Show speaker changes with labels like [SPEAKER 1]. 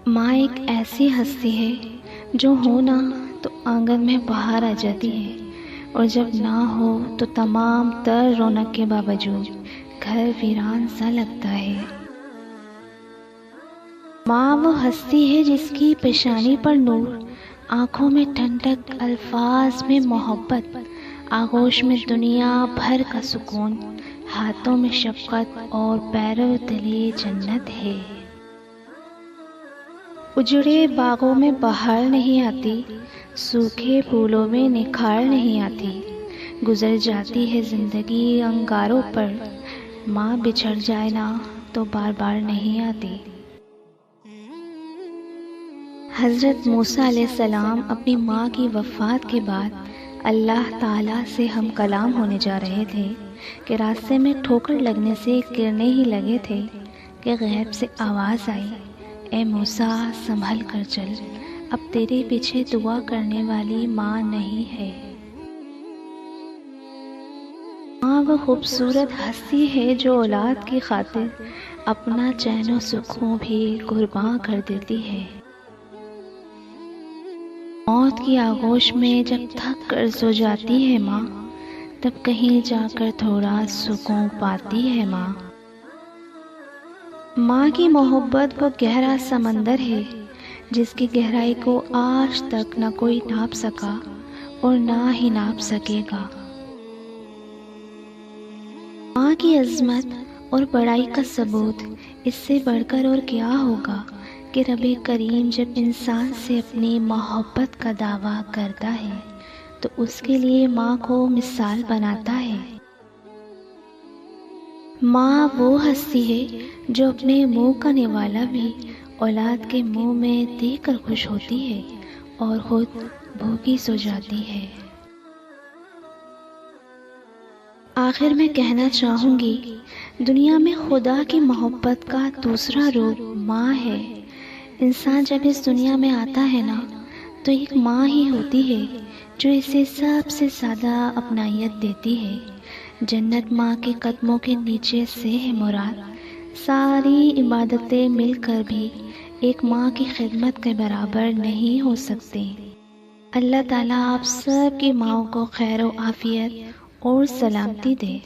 [SPEAKER 1] ماں ایک ایسی ہستی ہے جو ہو نہ تو آنگن میں باہر آ جاتی ہے، اور جب نہ ہو تو تمام تر رونق کے باوجود گھر ویران سا لگتا ہے۔ ماں وہ ہستی ہے جس کی پیشانی پر نور، آنکھوں میں ٹھنڈک، الفاظ میں محبت، آغوش میں دنیا بھر کا سکون، ہاتھوں میں شفقت اور پیروں تلے جنت ہے۔ اجڑے باغوں میں بہار نہیں آتی، سوکھے پھولوں میں نکھار نہیں آتی، گزر جاتی ہے زندگی انگاروں پر، ماں بچھڑ جائے نا تو بار بار نہیں آتی۔ حضرت موسیٰ علیہ السلام اپنی ماں کی وفات کے بعد اللہ تعالیٰ سے ہم کلام ہونے جا رہے تھے کہ راستے میں ٹھوکر لگنے سے گرنے ہی لگے تھے کہ غیب سے آواز آئی، اے موسیٰ سنبھل کر چل، اب تیرے پیچھے دعا کرنے والی ماں نہیں ہے۔ ماں وہ خوبصورت ہستی ہے جو اولاد کی خاطر اپنا چین و سکون بھی قربان کر دیتی ہے۔ موت کی آغوش میں جب تھک کر سو جاتی ہے ماں، تب کہیں جا کر تھوڑا سکون پاتی ہے ماں۔ ماں کی محبت وہ گہرا سمندر ہے جس کی گہرائی کو آج تک نہ کوئی ناپ سکا اور نہ ہی ناپ سکے گا۔ ماں کی عظمت اور بڑائی کا ثبوت اس سے بڑھ کر اور کیا ہوگا کہ رب کریم جب انسان سے اپنی محبت کا دعویٰ کرتا ہے تو اس کے لیے ماں کو مثال بناتا ہے۔ ماں وہ ہستی ہے جو اپنے منہ کا نوالا بھی اولاد کے منہ میں دے کر خوش ہوتی ہے اور خود بھوکی سو جاتی ہے۔ آخر میں کہنا چاہوں گی، دنیا میں خدا کی محبت کا دوسرا روپ ماں ہے۔ انسان جب اس دنیا میں آتا ہے نا تو ایک ماں ہی ہوتی ہے جو اسے سب سے زیادہ اپنائیت دیتی ہے۔ جنت ماں کے قدموں کے نیچے سے ہے مراد، ساری عبادتیں مل کر بھی ایک ماں کی خدمت کے برابر نہیں ہو سکتے۔ اللہ تعالیٰ آپ سب کی ماؤں کو خیر و عافیت اور سلامتی دے۔